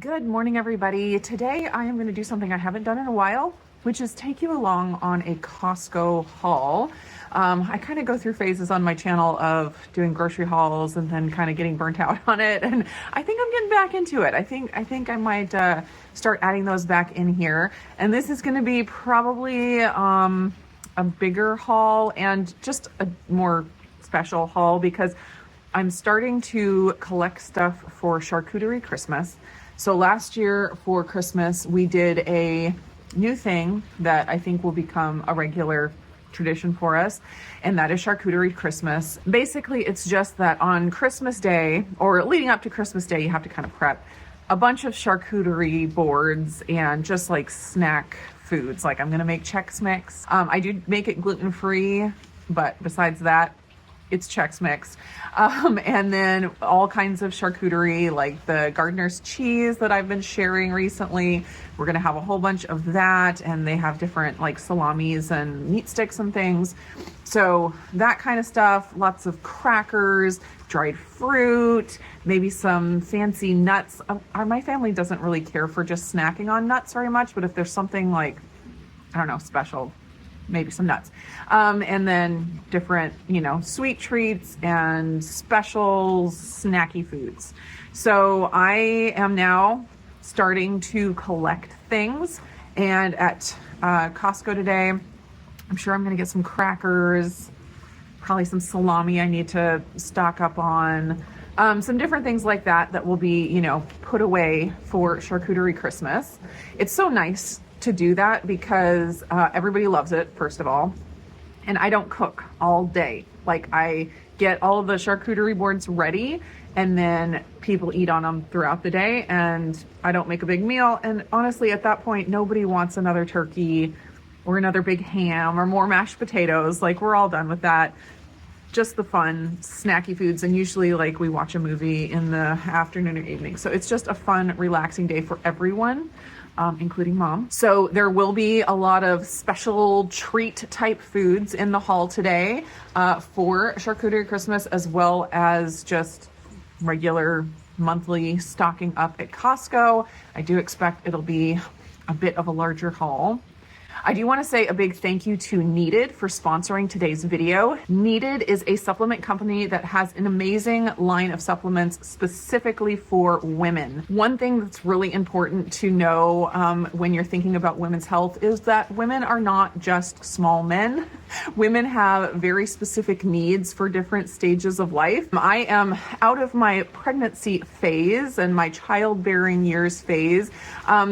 Good morning, everybody. Today I am going to do something I haven't done in a while, which is take you along on a Costco haul. I kind of go through phases on my channel of doing grocery hauls and then kind of getting burnt out on it, and I think I'm getting back into it. I think I might start adding those back in here, and this is going to be probably a bigger haul and just a more special haul because I'm starting to collect stuff for Charcuterie Christmas. So last year for Christmas, we did a new thing that I think will become a regular tradition for us, and that is Charcuterie Christmas. Basically, it's just that on Christmas Day, or leading up to Christmas Day, you have to kind of prep a bunch of charcuterie boards and just like snack foods. Like I'm gonna make Chex Mix. I do make it gluten-free, but besides that, it's Chex Mix. And then all kinds of charcuterie, like the gardener's cheese that I've been sharing recently. We're gonna have a whole bunch of that, and they have different like salamis and meat sticks and things. So that kind of stuff, lots of crackers, dried fruit, maybe some fancy nuts. My family doesn't really care for just snacking on nuts very much, but if there's something like, I don't know, special, maybe some nuts. And then different, sweet treats and special snacky foods. So I am now starting to collect things. And at Costco today, I'm sure I'm going to get some crackers, probably some salami I need to stock up on. Some different things like that will be, put away for Charcuterie Christmas. It's so nice to do that because everybody loves it, first of all, and I don't cook all day. Like I get all of the charcuterie boards ready, and then people eat on them throughout the day, and I don't make a big meal. And honestly, at that point, nobody wants another turkey or another big ham or more mashed potatoes. Like we're all done with that. Just the fun snacky foods, and usually like we watch a movie in the afternoon or evening. So it's just a fun, relaxing day for everyone, including mom. So there will be a lot of special treat type foods in the haul today for Charcuterie Christmas, as well as just regular monthly stocking up at Costco. I do expect it'll be a bit of a larger haul. I do want to say a big thank you to Needed for sponsoring today's video. Needed is a supplement company that has an amazing line of supplements specifically for women. One thing that's really important to know when you're thinking about women's health is that women are not just small men. Women have very specific needs for different stages of life. I am out of my pregnancy phase and my childbearing years phase.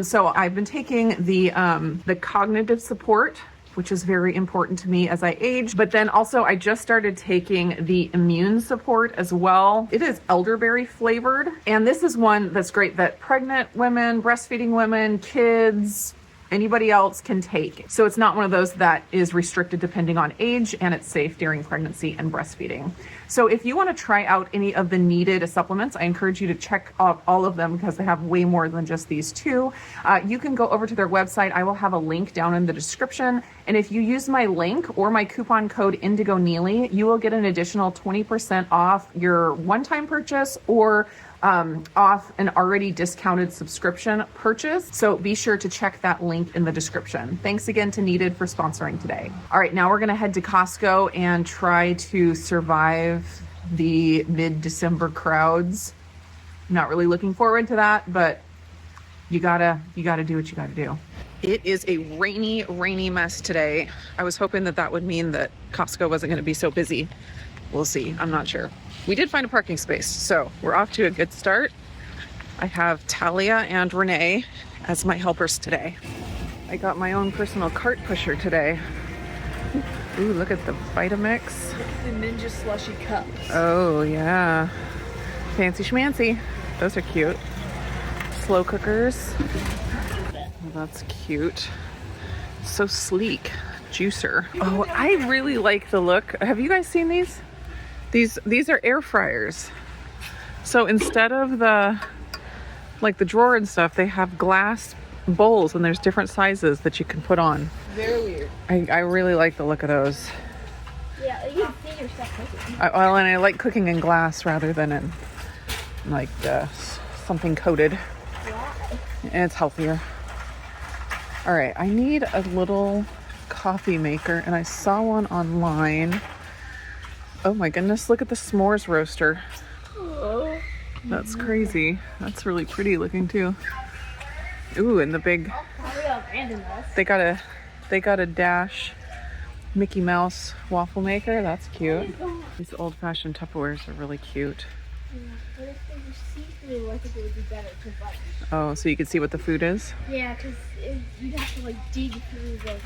So I've been taking the cognitive support, which is very important to me as I age. But then also I just started taking the immune support as well. It is elderberry flavored. And this is one that's great that pregnant women, breastfeeding women, kids, anybody else can take. So it's not one of those that is restricted depending on age, and it's safe during pregnancy and breastfeeding. So if you want to try out any of the Needed supplements, I encourage you to check out all of them because they have way more than just these two. You can go over to their website. I will have a link down in the description. And if you use my link or my coupon code Indigo Nili, you will get an additional 20% off your one-time purchase or off an already discounted subscription purchase. So be sure to check that link in the description. Thanks again to Needed for sponsoring today. All right, now we're going to head to Costco and try to survive the mid-December crowds. Not really looking forward to that, but you gotta do what you gotta do. It is a rainy mess today. I was hoping that would mean that Costco wasn't going to be so busy. We'll see. I'm not sure. We did find a parking space, so we're off to a good start. I have Talia and Renee as my helpers today. I got my own personal cart pusher today. Ooh, look at the Vitamix. The Ninja Slushy cups. Oh, yeah. Fancy schmancy. Those are cute. Slow cookers. Oh, that's cute. So sleek. Juicer. Oh, I really like the look. Have you guys seen these? These are air fryers. So instead of the drawer and stuff, they have glass bowls, and there's different sizes that you can put on. Very weird. I really like the look of those. Yeah, you can see your stuff cooking. And I like cooking in glass rather than in like something coated. Yeah. and it's healthier. All right, I need a little coffee maker, and I saw one online. Oh my goodness, look at the s'mores roaster. Oh. That's crazy. That's really pretty looking too. Ooh, and the big, they got a Dash Mickey Mouse waffle maker. That's cute. These old-fashioned Tupperwares are really cute. Yeah, but if they were see-through, I think it would be better to buy. Oh, so you can see what the food is? Yeah, because you'd have to like dig through the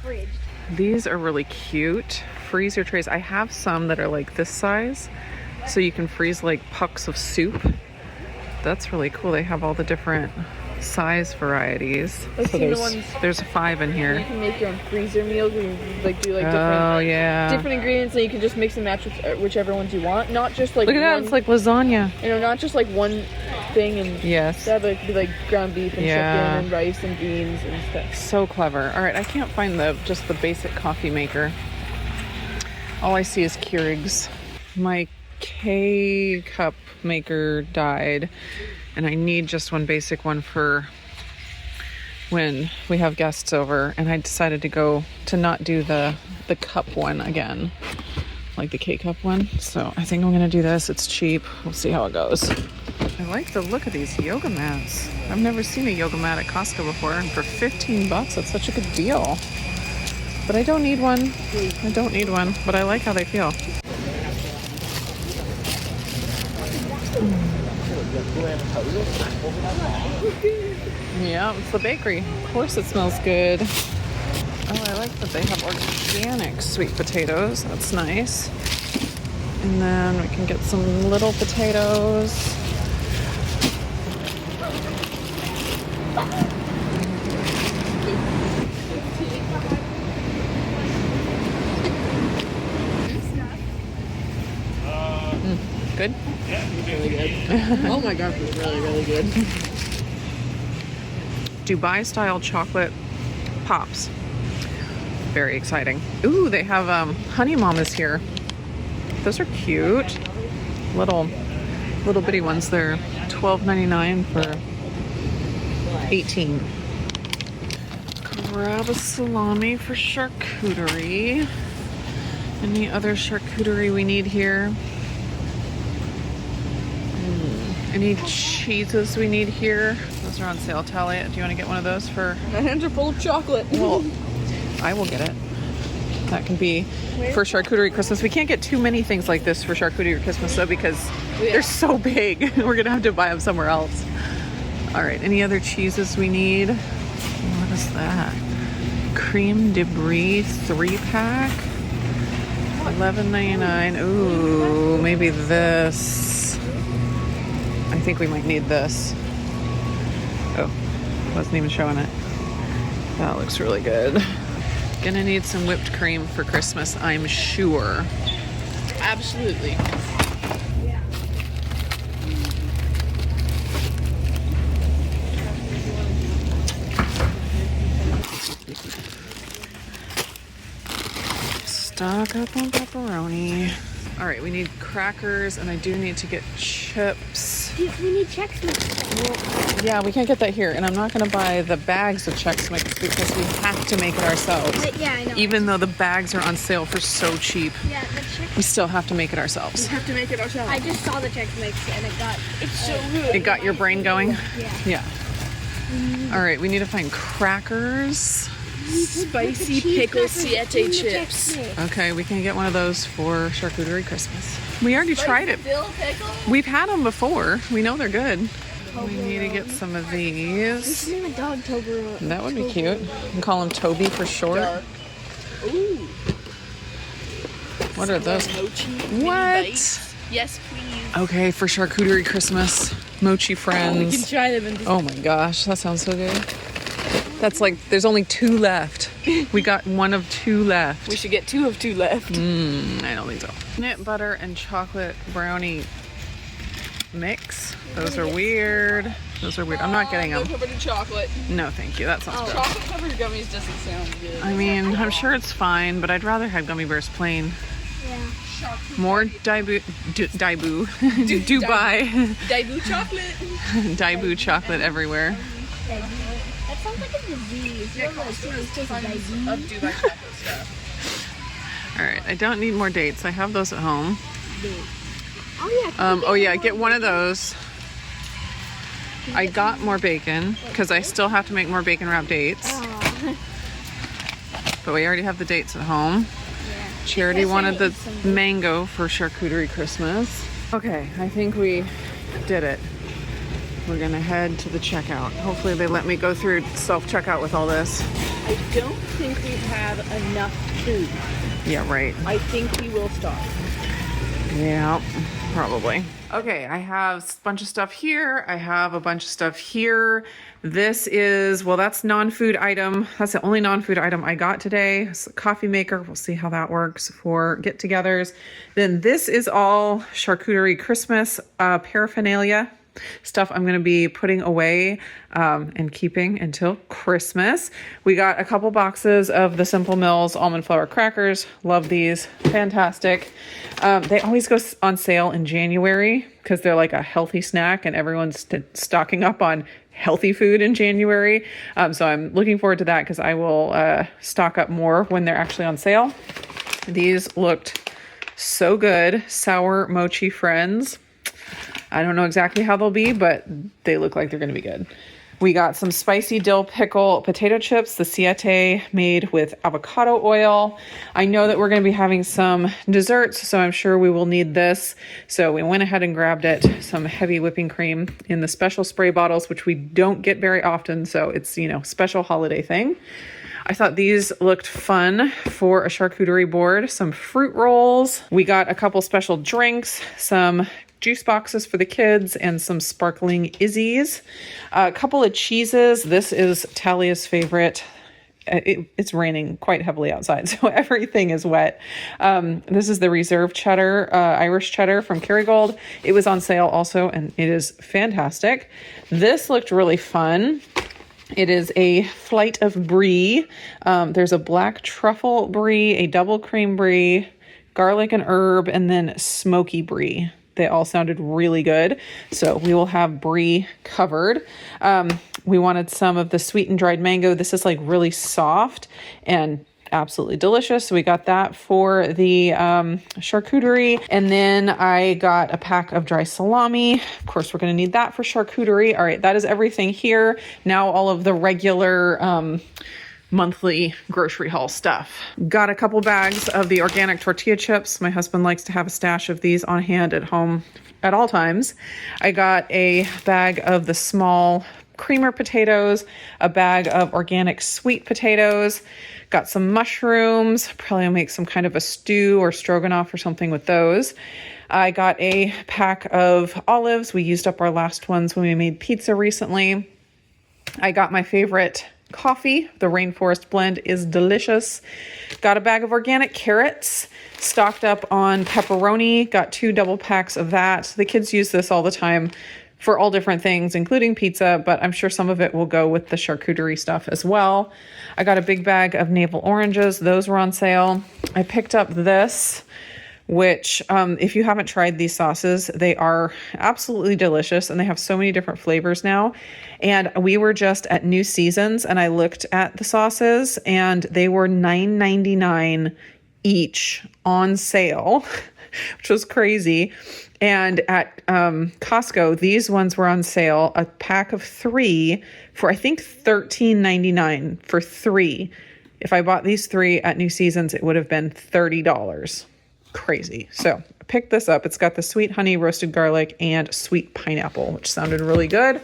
fridge. These are really cute. Freezer trays. I have some that are like this size, so you can freeze like pucks of soup. That's really cool. They have all the different size varieties. I've So seen the ones- there's 5 in You here. can make your own freezer meals where you like do like Oh yeah. different ingredients, and you can just mix and match with whichever ones you want. Not just like Look at that. one, It's like lasagna. you know, not just like one thing. And Yes. that could be like ground beef and Yeah. chicken and rice and beans and stuff. So clever. All right, I can't find just the basic coffee maker. All I see is Keurigs. My K-cup maker died, and I need just one basic one for when we have guests over, and I decided to not do the cup one again, like the K-cup one. So I think I'm gonna do this. It's cheap. We'll see how it goes. I like the look of these yoga mats. I've never seen a yoga mat at Costco before, and for 15 bucks, that's such a good deal. But I don't need one. I don't need one, but I like how they feel. Yeah, it's the bakery. Of course it smells good. Oh, I like that they have organic sweet potatoes. That's nice. And then we can get some little potatoes. Good? Really good. Oh my gosh, it's really, really good. Dubai style chocolate pops. Very exciting. Ooh, they have honey mamas here. Those are cute. Little bitty ones. They're $12.99 for 18. Grab a salami for charcuterie. Any other charcuterie we need here? Any cheeses we need here? Those are on sale. Talia, do you want to get one of those for? My hands are full of chocolate. Well, I will get it. That can be for charcuterie Christmas. We can't get too many things like this for charcuterie Christmas though, because they're so big. We're gonna have to buy them somewhere else. All right, any other cheeses we need? What is that? Cream de Brie 3-pack. $11.99. Ooh, maybe this. I think we might need this. Oh, wasn't even showing it. That looks really good. Gonna need some whipped cream for Christmas, I'm sure. Absolutely. Yeah. Stock up on pepperoni. All right, we need crackers, and I do need to get chips. We need Chex Mix. Yeah, we can't get that here, and I'm not gonna buy the bags of Chex Mix because we have to make it ourselves. Yeah, I know. Even though the bags are on sale for so cheap, Yeah, the Chex. we still have to make it ourselves. We have to make it ourselves. I just saw the Chex Mix and it's so good. It got your brain going? Yeah. Yeah. All right, we need to find crackers. Spicy pickle siete chips. Okay, we can get one of those for charcuterie Christmas. We already tried it. Dill pickle? We've had them before. We know they're good. We need to get some of We these. should name a dog Toblerone. That would be cute. We can call him Toby for short. Ooh. What are those? Mochi. What? Yes, please. Okay, for charcuterie Christmas. Mochi We can friends. try them and Oh my gosh, that sounds so good. That's like, there's only 2 left. We got 1 of 2 left. we should get 2 of 2 left. I don't think so. Peanut butter and chocolate brownie mix. Those are weird. Those are weird. I'm not getting them. Covered in chocolate. No, thank you. That sounds gross. Chocolate covered gummies doesn't sound good. I mean, I'm sure it's fine, but I'd rather have gummy bears plain. Yeah. More Dubai Daiboo chocolate. Daiboo chocolate everywhere. Diabetes. That sounds like a disease. You know those serious case of diabetes? Of Dubai chocolate stuff. All right, I don't need more dates. I have those at home. Oh yeah. Get one of those. I got more bacon because I still have to make more bacon wrap dates. But we already have the dates at home. Yeah. Charity wanted the mango for Charcuterie Christmas. Okay, I think we did it. We're gonna head to the checkout. Hopefully they let me go through self-checkout with all this. I don't think we have enough food. Yeah, right. I think we will stop. Yeah, probably. Okay, I have a bunch of stuff here. I have a bunch of stuff here. This is, well, that's non-food item. That's the only non-food item I got today. It's a coffee maker. We'll see how that works for get-togethers. Then this is all charcuterie Christmas paraphernalia. Stuff I'm going to be putting away and keeping until Christmas. We got a couple boxes of the Simple Mills almond flour crackers. Love these. Fantastic. They always go on sale in January because they're like a healthy snack and everyone's stocking up on healthy food in January. So I'm looking forward to that because I will stock up more when they're actually on sale. These looked so good. Sour mochi friends. I don't know exactly how they'll be, but they look like they're going to be good. We got some spicy dill pickle potato chips, the Siete made with avocado oil. I know that we're going to be having some desserts, so I'm sure we will need this. So we went ahead and grabbed it. Some heavy whipping cream in the special spray bottles, which we don't get very often. So it's, special holiday thing. I thought these looked fun for a charcuterie board. Some fruit rolls. We got a couple special drinks, some juice boxes for the kids, and some sparkling Izzy's. A couple of cheeses. This is Talia's favorite. It's raining quite heavily outside, so everything is wet. This is the Reserve Cheddar, Irish Cheddar from Kerrygold. It was on sale also, and it is fantastic. This looked really fun. It is a flight of brie. There's a black truffle brie, a double cream brie, garlic and herb, and then smoky brie. They all sounded really good. So we will have brie covered. We wanted some of the sweetened dried mango. This is like really soft and absolutely delicious. So we got that for the charcuterie. And then I got a pack of dry salami. Of course, we're going to need that for charcuterie. All right, that is everything here. Now all of the regular monthly grocery haul stuff. Got a couple bags of the organic tortilla chips. My husband likes to have a stash of these on hand at home at all times. I got a bag of the small creamer potatoes, a bag of organic sweet potatoes, got some mushrooms, probably I'll make some kind of a stew or stroganoff or something with those. I got a pack of olives. We used up our last ones when we made pizza recently. I got my favorite coffee. The Rainforest blend is delicious. Got a bag of organic carrots, stocked up on pepperoni, got 2 double packs of that. The kids use this all the time for all different things, including pizza, but I'm sure some of it will go with the charcuterie stuff as well. I got a big bag of navel oranges. Those were on sale. I picked up this, which if you haven't tried these sauces, they are absolutely delicious and they have so many different flavors now. And we were just at New Seasons and I looked at the sauces and they were $9.99 each on sale, which was crazy. And at Costco, these ones were on sale, a pack of 3 for I think $13.99 for 3. If I bought these 3 at New Seasons, it would have been $30. Crazy. So I picked this up. It's got the sweet honey, roasted garlic, and sweet pineapple, which sounded really good.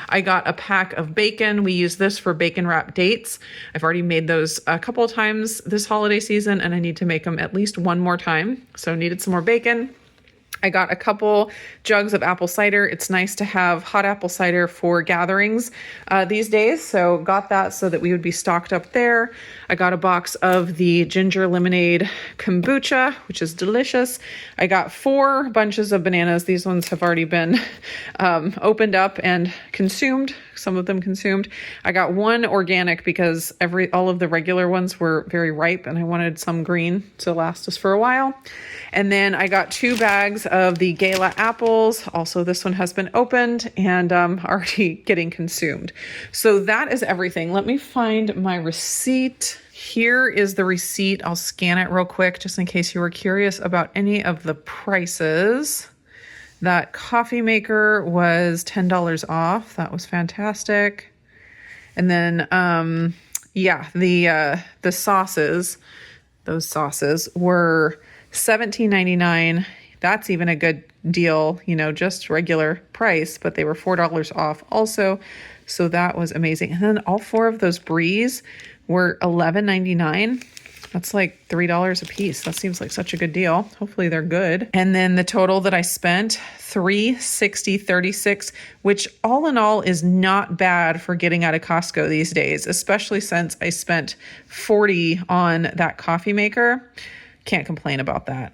I got a pack of bacon. We use this for bacon wrap dates. I've already made those a couple of times this holiday season, and I need to make them at least one more time. So needed some more bacon. I got a couple jugs of apple cider. It's nice to have hot apple cider for gatherings these days. So got that so that we would be stocked up there. I got a box of the ginger lemonade kombucha, which is delicious. I got 4 bunches of bananas. These ones have already been opened up and consumed. Some of them consumed. I got 1 organic because all of the regular ones were very ripe and I wanted some green to last us for a while. And then I got 2 bags of the Gala apples. Also, this one has been opened and already getting consumed. So that is everything. Let me find my receipt. Here is the receipt. I'll scan it real quick just in case you were curious about any of the prices. That coffee maker was $10 off. That was fantastic. And then, yeah, the sauces, those sauces were $17.99. That's even a good deal, you know, just regular price, but they were $4 off also. So that was amazing. And then all 4 of those Brees were $11.99. That's like $3 a piece. That seems like such a good deal. Hopefully they're good. And then the total that I spent, $360.36, which all in all is not bad for getting out of Costco these days, especially since I spent $40 on that coffee maker. Can't complain about that.